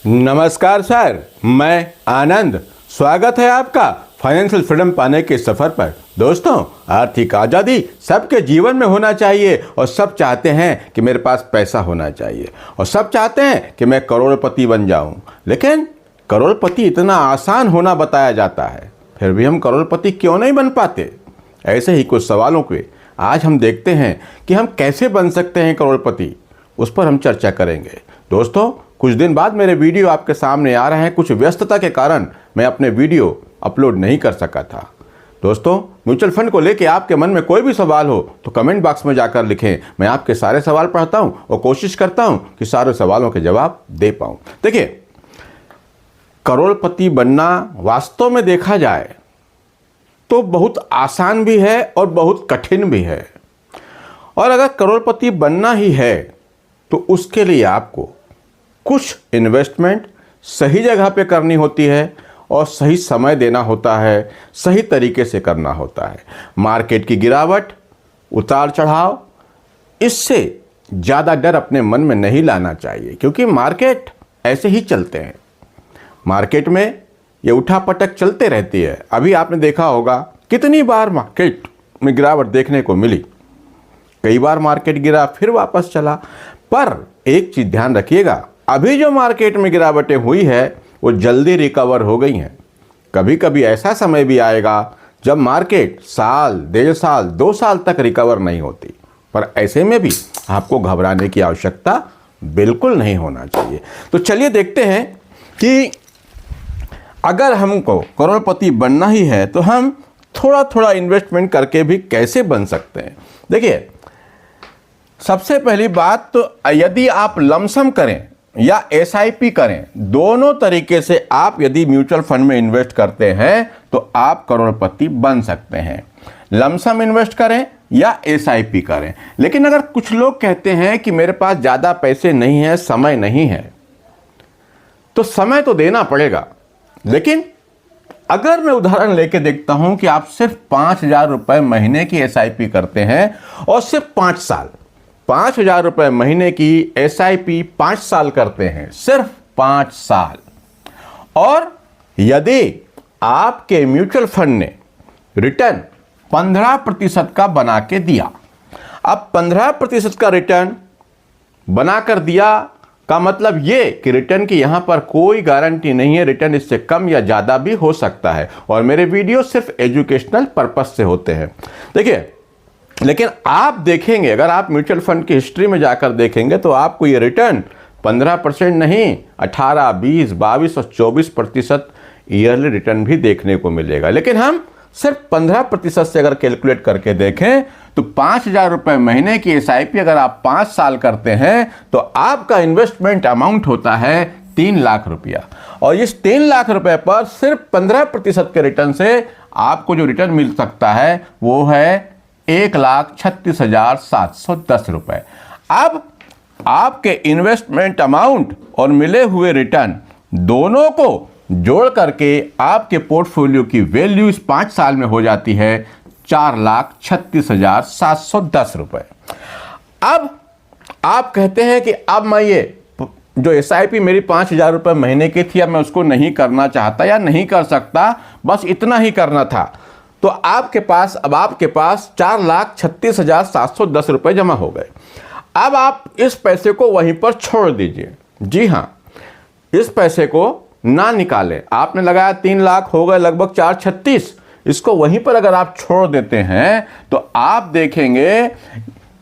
नमस्कार सर, मैं आनंद। स्वागत है आपका फाइनेंशियल फ्रीडम पाने के सफ़र पर। दोस्तों, आर्थिक आज़ादी सबके जीवन में होना चाहिए और सब चाहते हैं कि मेरे पास पैसा होना चाहिए और सब चाहते हैं कि मैं करोड़पति बन जाऊं। लेकिन करोड़पति इतना आसान होना बताया जाता है, फिर भी हम करोड़पति क्यों नहीं बन पाते? ऐसे ही कुछ सवालों के आज हम देखते हैं कि हम कैसे बन सकते हैं करोड़पति। उस पर हम चर्चा करेंगे। दोस्तों, कुछ दिन बाद मेरे वीडियो आपके सामने आ रहे हैं। कुछ व्यस्तता के कारण मैं अपने वीडियो अपलोड नहीं कर सका था। दोस्तों, म्यूचुअल फंड को लेकर आपके मन में कोई भी सवाल हो तो कमेंट बॉक्स में जाकर लिखें। मैं आपके सारे सवाल पढ़ता हूं और कोशिश करता हूं कि सारे सवालों के जवाब दे पाऊं। देखिए, करोड़पति बनना वास्तव में देखा जाए तो बहुत आसान भी है और बहुत कठिन भी है। और अगर करोड़पति बनना ही है तो उसके लिए आपको कुछ इन्वेस्टमेंट सही जगह पे करनी होती है और सही समय देना होता है, सही तरीके से करना होता है। मार्केट की गिरावट, उतार चढ़ाव, इससे ज़्यादा डर अपने मन में नहीं लाना चाहिए, क्योंकि मार्केट ऐसे ही चलते हैं। मार्केट में ये उठापटक चलते रहती है। अभी आपने देखा होगा कितनी बार मार्केट में गिरावट देखने को मिली। कई बार मार्केट गिरा फिर वापस चला। पर एक चीज़ ध्यान रखिएगा, अभी जो मार्केट में गिरावटें हुई है वो जल्दी रिकवर हो गई हैं। कभी कभी ऐसा समय भी आएगा जब मार्केट साल, 1.5 साल, 2 साल तक रिकवर नहीं होती। पर ऐसे में भी आपको घबराने की आवश्यकता बिल्कुल नहीं होना चाहिए। तो चलिए देखते हैं कि अगर हमको करोड़पति बनना ही है तो हम थोड़ा थोड़ा इन्वेस्टमेंट करके भी कैसे बन सकते हैं। देखिए, सबसे पहली बात तो यदि आप लमसम करें या एसआईपी करें, दोनों तरीके से आप यदि म्यूचुअल फंड में इन्वेस्ट करते हैं तो आप करोड़पति बन सकते हैं। लमसम इन्वेस्ट करें या एसआईपी करें। लेकिन अगर कुछ लोग कहते हैं कि मेरे पास ज़्यादा पैसे नहीं है, समय नहीं है, तो समय तो देना पड़ेगा। लेकिन अगर मैं उदाहरण लेके देखता हूं कि आप सिर्फ 5,000 रुपये महीने की एसआईपी करते हैं और सिर्फ 5 साल, 5,000 रुपये महीने की एसआईपी 5 साल करते हैं, सिर्फ 5 साल। और यदि आपके म्यूचुअल फंड ने रिटर्न 15% का बना के दिया, अब 15% का रिटर्न बनाकर दिया का मतलब ये कि रिटर्न की यहां पर कोई गारंटी नहीं है। रिटर्न इससे कम या ज़्यादा भी हो सकता है और मेरे वीडियो सिर्फ एजुकेशनल पर्पस से होते हैं। देखिए, लेकिन आप देखेंगे, अगर आप म्यूचुअल फंड की हिस्ट्री में जाकर देखेंगे तो आपको ये रिटर्न 15% नहीं, 18, 20, 22 और 24% ईयरली रिटर्न भी देखने को मिलेगा। लेकिन हम सिर्फ 15% से अगर कैलकुलेट करके देखें तो 5,000 रुपये महीने की एसआईपी अगर आप 5 साल करते हैं तो आपका इन्वेस्टमेंट अमाउंट होता है 3 लाख रुपया। और इस 3 लाख रुपए पर सिर्फ 15% के रिटर्न से आपको जो रिटर्न मिल सकता है वो है 1,36,710 रुपये। अब आपके इन्वेस्टमेंट अमाउंट और मिले हुए रिटर्न दोनों को जोड़ करके आपके पोर्टफोलियो की वैल्यू इस 5 साल में हो जाती है 4,36,710 रुपये। अब आप कहते हैं कि अब मैं ये जो एसआईपी मेरी 5,000 रुपये महीने की थी, अब मैं उसको नहीं करना चाहता या नहीं कर सकता, बस इतना ही करना था, तो आपके पास 4,36,710 रुपये जमा हो गए। अब आप इस पैसे को वहीं पर छोड़ दीजिए। जी हाँ, इस पैसे को ना निकालें। आपने लगाया 3 लाख, हो गए लगभग 4,36। इसको वहीं पर अगर आप छोड़ देते हैं तो आप देखेंगे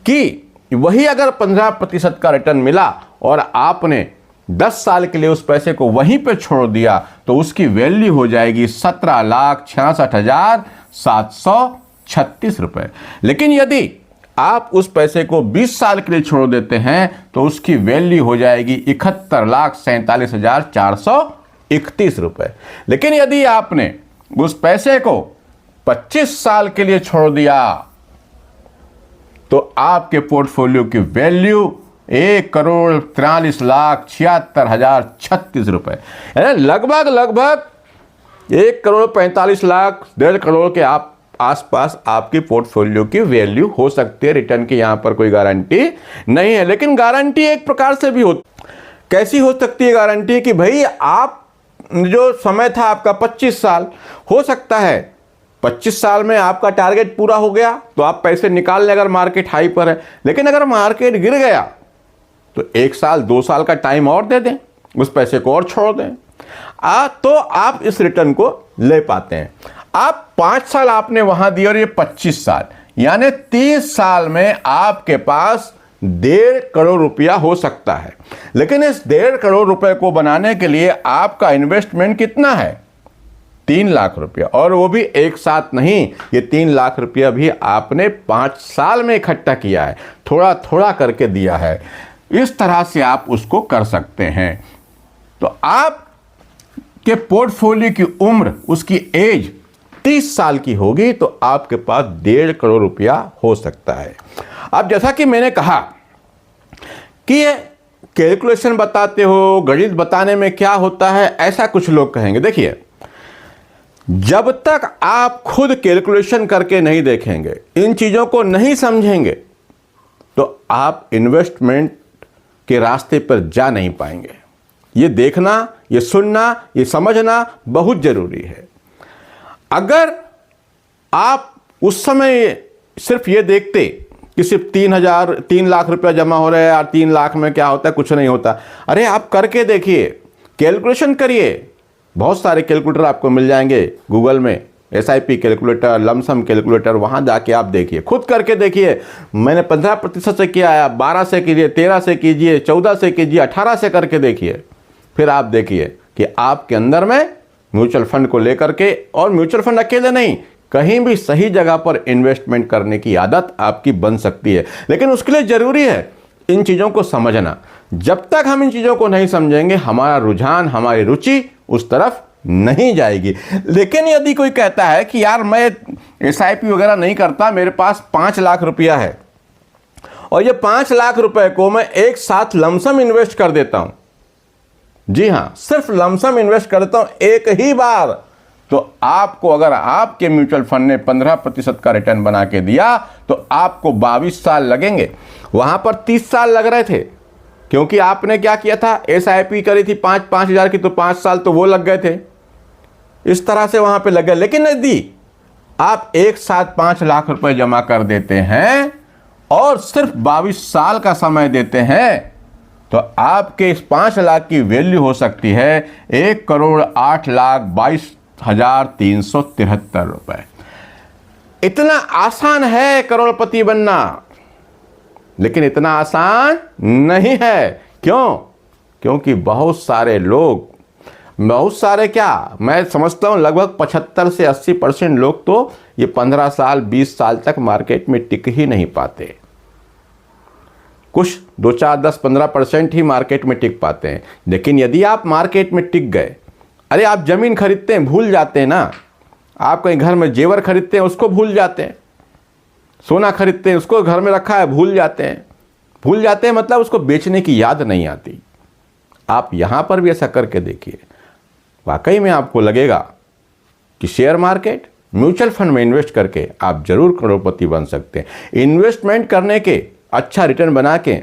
कि वही अगर 15% का रिटर्न मिला और आपने 10 साल के लिए उस पैसे को वहीं पर छोड़ दिया तो उसकी वैल्यू हो जाएगी 17,66,736 रुपये। लेकिन यदि आप उस पैसे को 20 साल के लिए छोड़ देते हैं तो उसकी वैल्यू हो जाएगी 71,47,431 रुपये। लेकिन यदि आपने उस पैसे को 25 साल के लिए छोड़ दिया तो आपके पोर्टफोलियो की वैल्यू 1,43,76,036 रुपये, लगभग 1,45,00,000, 1.5 करोड़ के आप आसपास आपकी पोर्टफोलियो की वैल्यू हो सकती है। रिटर्न की यहां पर कोई गारंटी नहीं है, लेकिन गारंटी एक प्रकार से भी होती। कैसी हो सकती है गारंटी कि भाई आप जो समय था आपका 25 साल, हो सकता है 25 साल में आपका टारगेट पूरा हो गया तो आप पैसे निकाल लें अगर मार्केट हाई पर है, लेकिन अगर मार्केट गिर गया तो 1 साल 2 साल का टाइम और दे दें, उस पैसे को और छोड़ दें, तो आप इस रिटर्न को ले पाते हैं। आप 5 साल आपने वहां दिए और ये 25 साल, यानी 30 साल में आपके पास 1.5 करोड़ रुपया हो सकता है। लेकिन इस 1.5 करोड़ रुपए को बनाने के लिए आपका इन्वेस्टमेंट कितना है? 3 लाख रुपया, और वो भी एक साथ नहीं। ये 3 लाख रुपया भी आपने 5 साल में इकट्ठा किया है, थोड़ा थोड़ा करके दिया है। इस तरह से आप उसको कर सकते हैं। तो आप के पोर्टफोलियो की उम्र, उसकी एज 30 साल की होगी तो आपके पास 1.5 करोड़ रुपया हो सकता है। अब जैसा कि मैंने कहा कि ये कैलकुलेशन बताते हो, गणित बताने में क्या होता है, ऐसा कुछ लोग कहेंगे। देखिए, जब तक आप खुद कैलकुलेशन करके नहीं देखेंगे, इन चीज़ों को नहीं समझेंगे, तो आप इन्वेस्टमेंट के रास्ते पर जा नहीं पाएंगे। ये देखना, ये सुनना, ये समझना बहुत ज़रूरी है। अगर आप उस समय सिर्फ ये देखते कि सिर्फ 3 लाख रुपया जमा हो रहा है और 3 लाख में क्या होता है, कुछ नहीं होता। अरे आप करके देखिए, कैलकुलेशन करिए। बहुत सारे कैलकुलेटर आपको मिल जाएंगे गूगल में, SIP कैलकुलेटर, लमसम कैलकुलेटर, वहाँ जाके आप देखिए, खुद करके देखिए। मैंने 15% से किया है, आप 12 से कीजिए, 13 से कीजिए, 14 से कीजिए, 18 से करके देखिए। फिर आप देखिए कि आपके अंदर में म्यूचुअल फंड को लेकर के, और म्यूचुअल फंड अकेले नहीं, कहीं भी सही जगह पर इन्वेस्टमेंट करने की आदत आपकी बन सकती है। लेकिन उसके लिए ज़रूरी है इन चीज़ों को समझना। जब तक हम इन चीज़ों को नहीं समझेंगे, हमारा रुझान, हमारी रुचि उस तरफ नहीं जाएगी। लेकिन यदि कोई कहता है कि यार मैं SIP वगैरह नहीं करता, मेरे पास 5 लाख रुपया है और ये 5 लाख रुपए को मैं एक साथ लमसम इन्वेस्ट कर देता हूं, जी हां, सिर्फ लमसम इन्वेस्ट करता हूं एक ही बार, तो आपको, अगर आपके म्यूचुअल फंड ने 15% का रिटर्न बना के दिया तो आपको 22 साल लगेंगे। वहां पर 30 साल लग रहे थे, क्योंकि आपने क्या किया था, SIP करी थी 5-5 हज़ार की, तो 5 साल तो वो लग गए थे, इस तरह से वहां पे लग गए। लेकिन यदि आप एक साथ 5 लाख रुपए जमा कर देते हैं और सिर्फ 22 साल का समय देते हैं, तो आपके इस 5 लाख की वैल्यू हो सकती है 1,08,22,373 रुपए। इतना आसान है करोड़पति बनना, लेकिन इतना आसान नहीं है। क्यों? क्योंकि बहुत सारे लोग, बहुत सारे क्या, मैं समझता हूं लगभग 75 से 80% लोग तो ये 15 साल 20 साल तक मार्केट में टिक ही नहीं पाते। कुछ 2, 4, 10, 15% ही मार्केट में टिक पाते हैं। लेकिन यदि आप मार्केट में टिक गए, अरे आप जमीन खरीदते हैं भूल जाते हैं ना, आप कहीं घर में जेवर खरीदते हैं उसको भूल जाते हैं, सोना खरीदते हैं उसको घर में रखा है भूल जाते हैं। भूल जाते हैं मतलब उसको बेचने की याद नहीं आती। आप यहाँ पर भी ऐसा करके देखिए, वाकई में आपको लगेगा कि शेयर मार्केट, म्यूचुअल फंड में इन्वेस्ट करके आप जरूर करोड़पति बन सकते हैं। इन्वेस्टमेंट करने के, अच्छा रिटर्न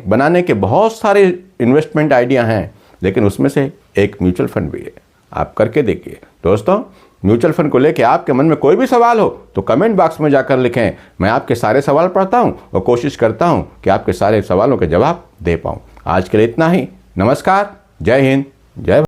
बनाने के बहुत सारे इन्वेस्टमेंट आइडिया हैं, लेकिन उसमें से एक म्यूचुअल फंड भी है। आप करके देखिए। दोस्तों, म्यूचुअल फंड को लेकर आपके मन में कोई भी सवाल हो तो कमेंट बॉक्स में जाकर लिखें। मैं आपके सारे सवाल पढ़ता हूं और कोशिश करता हूं कि आपके सारे सवालों के जवाब दे पाऊं। आज के लिए इतना ही। नमस्कार, जय हिंद, जय भारत।